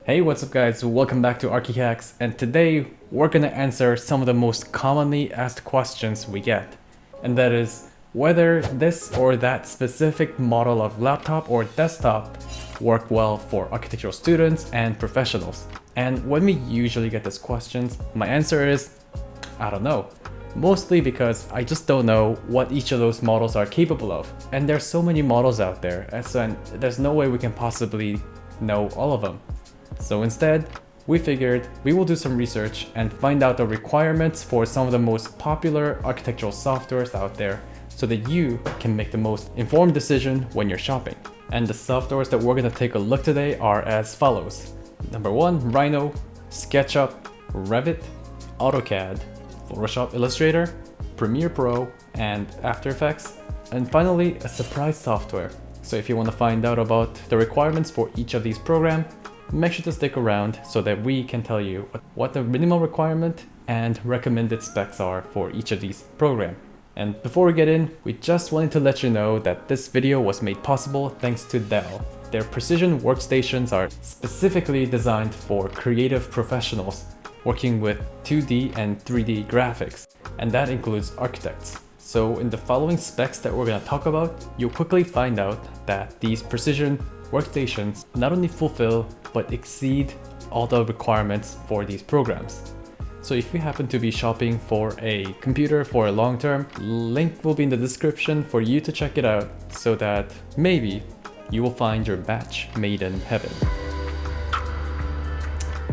Hey, what's up guys? Welcome back to AutoCAD, and today we're gonna answer some of the most commonly asked questions we get. And that is whether this or that specific model of laptop or desktop work well for architectural students and professionals. And when we usually get these questions, my answer is, I don't know. Mostly because I just don't know what each of those models are capable of. And there's so many models out there, and so there's no way we can possibly know all of them. So instead, we figured we will do some research and find out the requirements for some of the most popular architectural softwares out there so that you can make the most informed decision when you're shopping. And the softwares that we're going to take a look today are as follows. Number 1, Rhino, SketchUp, Revit, AutoCAD, Photoshop Illustrator, Premiere Pro, and After Effects, and finally a surprise software. So if you want to find out about the requirements for each of these programs, make sure to stick around so that we can tell you what the minimal requirement and recommended specs are for each of these programs. And before we get in, we just wanted to let you know that this video was made possible thanks to Dell. Their precision workstations are specifically designed for creative professionals working with 2D and 3D graphics, and that includes architects. So in the following specs that we're going to talk about, you'll quickly find out that these precision workstations not only fulfill but exceed all the requirements for these programs. So if you happen to be shopping for a computer for a long term, link will be in the description for you to check it out so that maybe you will find your match made in heaven.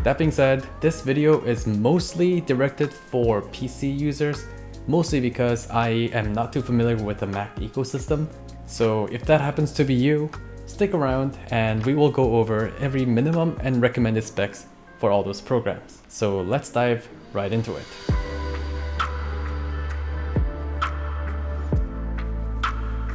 That being said, this video is mostly directed for PC users, mostly because I am not too familiar with the Mac ecosystem. So if that happens to be you, stick around and we will go over every minimum and recommended specs for all those programs. So let's dive right into it.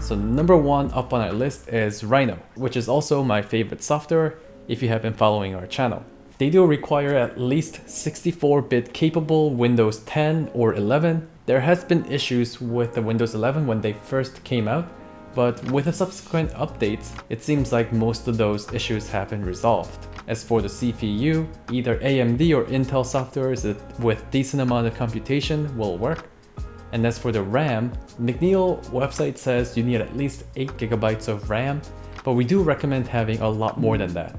So number 1 up on our list is Rhino, which is also my favorite software if you have been following our channel. They do require at least 64-bit capable Windows 10 or 11. There has been issues with the Windows 11 when they first came out, but with the subsequent updates, it seems like most of those issues have been resolved. As for the CPU, either AMD or Intel softwares with decent amount of computation will work. And as for the RAM, McNeil website says you need at least 8GB of RAM, but we do recommend having a lot more than that.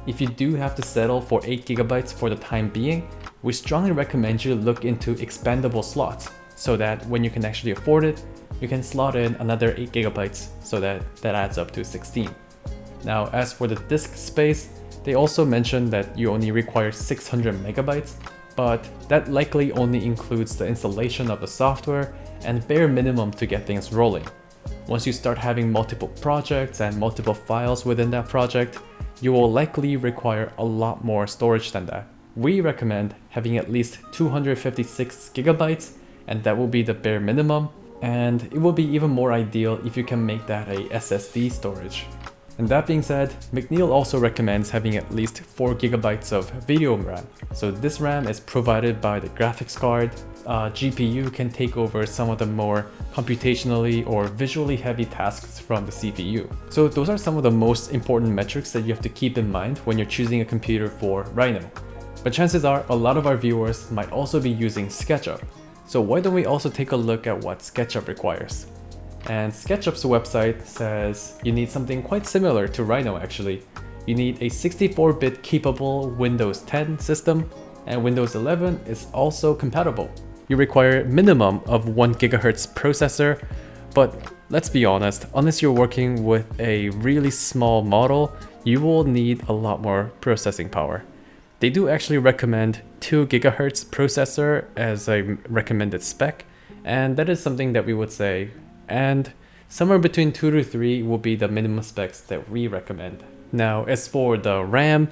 If you do have to settle for 8GB for the time being, we strongly recommend you look into expandable slots so that when you can actually afford it, you can slot in another 8GB so that adds up to 16. Now as for the disk space, they also mentioned that you only require 600MB, but that likely only includes the installation of the software and bare minimum to get things rolling. Once you start having multiple projects and multiple files within that project, you will likely require a lot more storage than that. We recommend having at least 256GB, and that will be the bare minimum, and it will be even more ideal if you can make that a SSD storage. And that being said, McNeil also recommends having at least 4GB of video RAM. So this RAM is provided by the graphics card. GPU can take over some of the more computationally or visually heavy tasks from the CPU. So those are some of the most important metrics that you have to keep in mind when you're choosing a computer for Rhino. But chances are a lot of our viewers might also be using SketchUp. So why don't we also take a look at what SketchUp requires? And SketchUp's website says you need something quite similar to Rhino actually. You need a 64-bit capable Windows 10 system, and Windows 11 is also compatible. You require a minimum of 1GHz processor, but let's be honest, unless you're working with a really small model, you will need a lot more processing power. They do actually recommend 2GHz processor as a recommended spec, and that is something that we would say, and somewhere between 2 to 3 will be the minimum specs that we recommend. Now as for the RAM,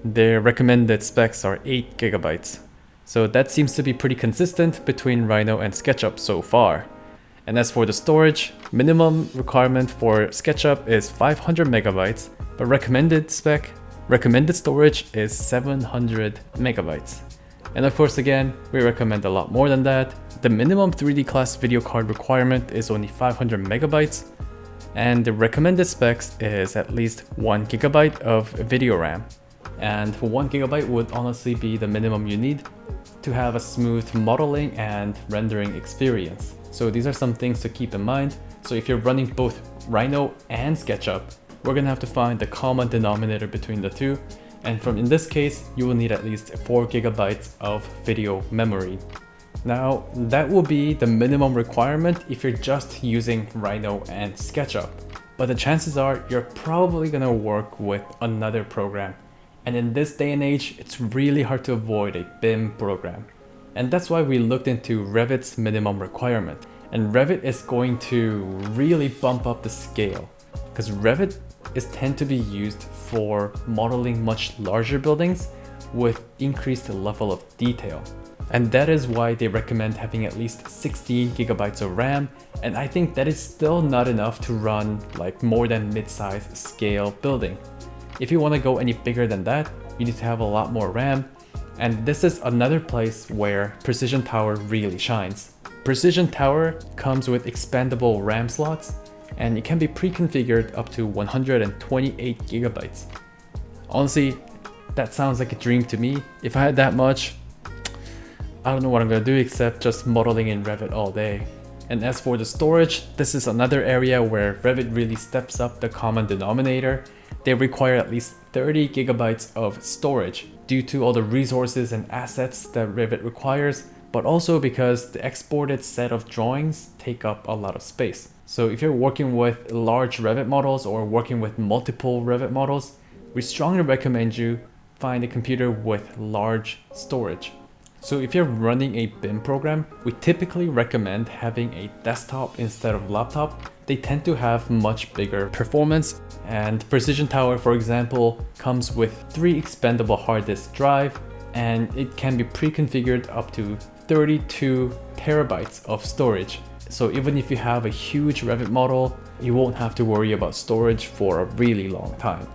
their recommended specs are 8GB. So that seems to be pretty consistent between Rhino and SketchUp so far. And as for the storage, minimum requirement for SketchUp is 500MB, but recommended storage is 700MB. And of course again, we recommend a lot more than that. The minimum 3D class video card requirement is only 500MB, and the recommended specs is at least 1GB of video RAM. and 1 gigabyte would honestly be the minimum you need to have a smooth modeling and rendering experience. So these are some things to keep in mind. So if you're running both Rhino and SketchUp, we're gonna have to find the common denominator between the two. And in this case, you will need at least 4 gigabytes of video memory. Now, that will be the minimum requirement if you're just using Rhino and SketchUp. But the chances are you're probably gonna work with another program. And in this day and age, it's really hard to avoid a BIM program. And that's why we looked into Revit's minimum requirement. And Revit is going to really bump up the scale, because Revit tend to be used for modeling much larger buildings with increased level of detail. And that is why they recommend having at least 16 gigabytes of RAM. And I think that is still not enough to run like more than mid-size scale building. If you want to go any bigger than that, you need to have a lot more RAM. And this is another place where Precision Tower really shines. Precision Tower comes with expandable RAM slots, and it can be pre-configured up to 128 gigabytes. Honestly, that sounds like a dream to me. If I had that much, I don't know what I'm gonna do except just modeling in Revit all day. And as for the storage, this is another area where Revit really steps up the common denominator. They require at least 30 gigabytes of storage due to all the resources and assets that Revit requires, but also because the exported set of drawings take up a lot of space. So if you're working with large Revit models or working with multiple Revit models, we strongly recommend you find a computer with large storage. So if you're running a BIM program, we typically recommend having a desktop instead of laptop. They tend to have much bigger performance, and Precision Tower, for example, comes with 3 expandable hard disk drive, and it can be pre-configured up to 32 terabytes of storage. So even if you have a huge Revit model, you won't have to worry about storage for a really long time.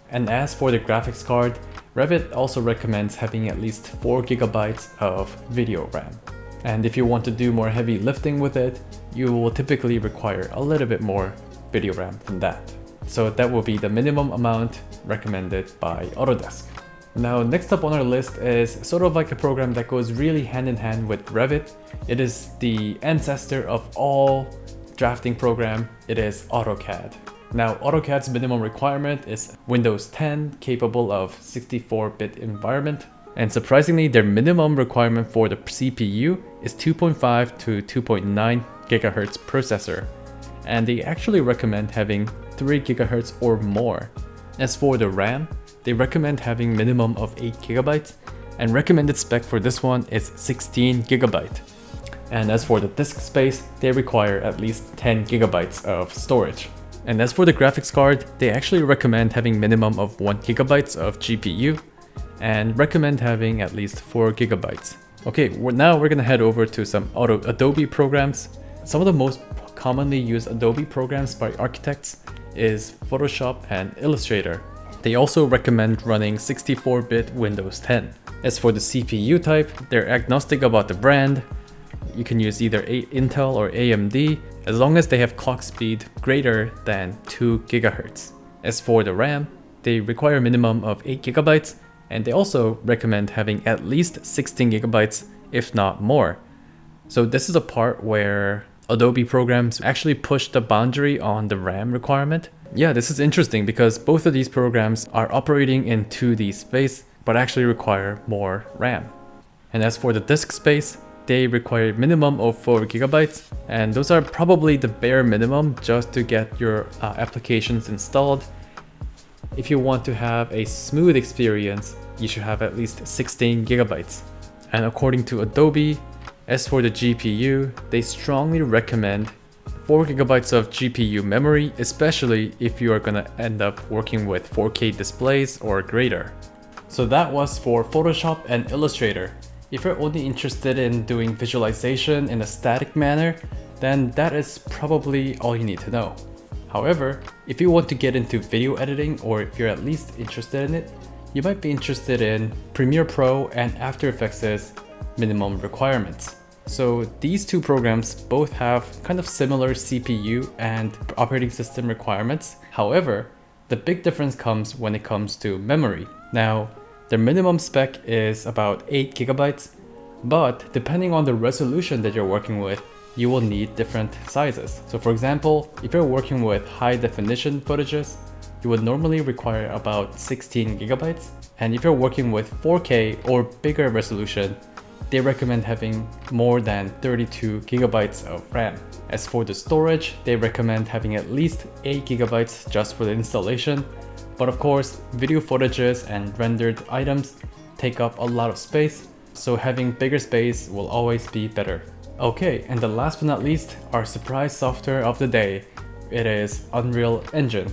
And as for the graphics card, Revit also recommends having at least 4 gigabytes of video RAM. And if you want to do more heavy lifting with it, you will typically require a little bit more video RAM than that. So that will be the minimum amount recommended by Autodesk. Now, next up on our list is sort of like a program that goes really hand in hand with Revit. It is the ancestor of all drafting program. It is AutoCAD. Now, AutoCAD's minimum requirement is Windows 10 capable of 64-bit environment. And surprisingly, their minimum requirement for the CPU is 2.5 to 2.9 gigahertz processor. And they actually recommend having 3 gigahertz or more. As for the RAM, they recommend having minimum of 8 gigabytes, and recommended spec for this one is 16 gigabyte. And as for the disk space, they require at least 10 gigabytes of storage. And as for the graphics card, they actually recommend having minimum of 1 gigabytes of GPU and recommend having at least 4 gigabytes. Okay, now we're gonna head over to some Adobe programs. Some of the most commonly used Adobe programs by architects is Photoshop and Illustrator. They also recommend running 64-bit Windows 10. As for the CPU type, they're agnostic about the brand. You can use either Intel or AMD as long as they have clock speed greater than 2 gigahertz. As for the RAM, they require a minimum of 8 gigabytes, and they also recommend having at least 16 gigabytes, if not more. So this is a part where Adobe programs actually push the boundary on the RAM requirement. Yeah, this is interesting because both of these programs are operating in 2D space, but actually require more RAM. And as for the disk space, they require minimum of 4 gigabytes, and those are probably the bare minimum just to get your applications installed. If you want to have a smooth experience, you should have at least 16 gigabytes. And according to Adobe, as for the GPU, they strongly recommend 4 gigabytes of GPU memory, especially if you are gonna end up working with 4K displays or greater. So that was for Photoshop and Illustrator. If you're only interested in doing visualization in a static manner, then that is probably all you need to know. However, if you want to get into video editing, or if you're at least interested in it, you might be interested in Premiere Pro and After Effects' minimum requirements. So these two programs both have kind of similar CPU and operating system requirements. However, the big difference comes when it comes to memory. Now, Their minimum spec is about 8 gigabytes, but depending on the resolution that you're working with, you will need different sizes. So for example, if you're working with high definition footages, you would normally require about 16 gigabytes. And if you're working with 4K or bigger resolution, they recommend having more than 32 gigabytes of RAM. As for the storage, they recommend having at least 8 gigabytes just for the installation. But of course, video footages and rendered items take up a lot of space, so having bigger space will always be better. Okay, and the last but not least, our surprise software of the day. It is Unreal Engine.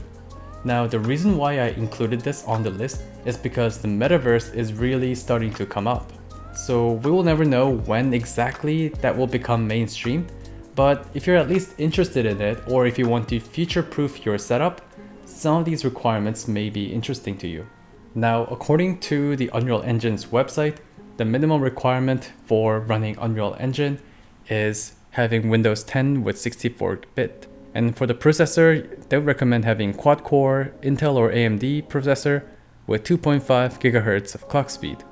Now, the reason why I included this on the list is because the Metaverse is really starting to come up. So we will never know when exactly that will become mainstream, but if you're at least interested in it, or if you want to future-proof your setup, some of these requirements may be interesting to you. Now, according to the Unreal Engine's website, the minimum requirement for running Unreal Engine is having Windows 10 with 64-bit. And for the processor, they recommend having quad-core Intel or AMD processor with 2.5 GHz of clock speed.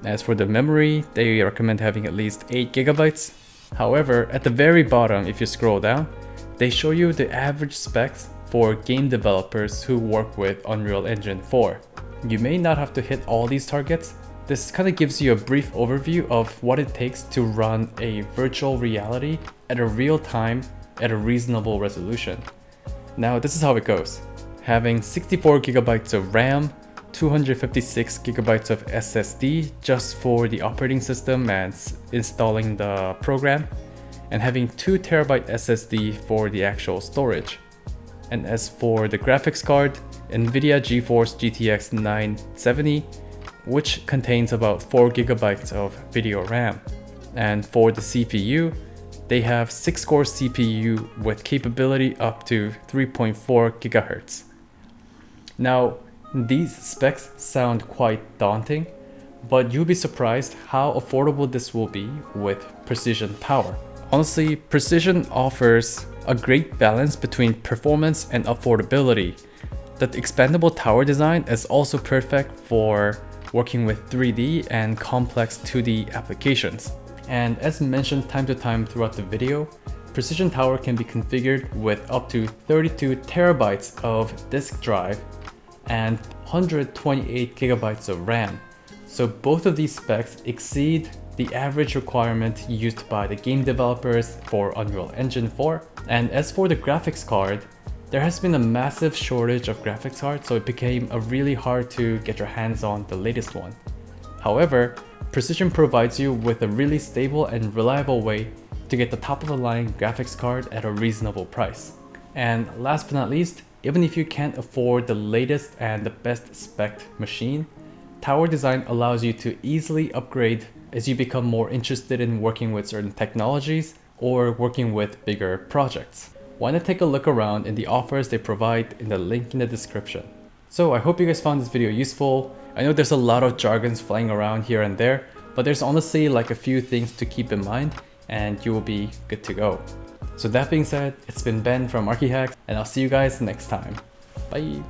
As for the memory, they recommend having at least 8 gigabytes. However, at the very bottom, if you scroll down, they show you the average specs for game developers who work with Unreal Engine 4. You may not have to hit all these targets. This kind of gives you a brief overview of what it takes to run a virtual reality at a real time at a reasonable resolution. Now, this is how it goes. Having 64 gigabytes of RAM, 256 gigabytes of SSD just for the operating system and installing the program, and having 2 terabyte SSD for the actual storage. And as for the graphics card, NVIDIA GeForce GTX 970, which contains about 4 gigabytes of video RAM. And for the CPU, they have 6-core CPU with capability up to 3.4 gigahertz. Now, these specs sound quite daunting, but you'll be surprised how affordable this will be with Precision Tower. Honestly, Precision offers a great balance between performance and affordability. The expandable tower design is also perfect for working with 3D and complex 2D applications. And as mentioned time to time throughout the video, Precision Tower can be configured with up to 32 terabytes of disk drive and 128 gigabytes of RAM. So both of these specs exceed the average requirement used by the game developers for Unreal Engine 4. And as for the graphics card, there has been a massive shortage of graphics cards, so it became really hard to get your hands on the latest one. However, Precision provides you with a really stable and reliable way to get the top of the line graphics card at a reasonable price. And last but not least, even if you can't afford the latest and the best spec machine, Tower Design allows you to easily upgrade as you become more interested in working with certain technologies or working with bigger projects. Why not take a look around in the offers they provide in the link in the description. So I hope you guys found this video useful. I know there's a lot of jargons flying around here and there, but there's honestly like a few things to keep in mind and you will be good to go. So that being said, it's been Ben from ArchiHacks, and I'll see you guys next time. Bye!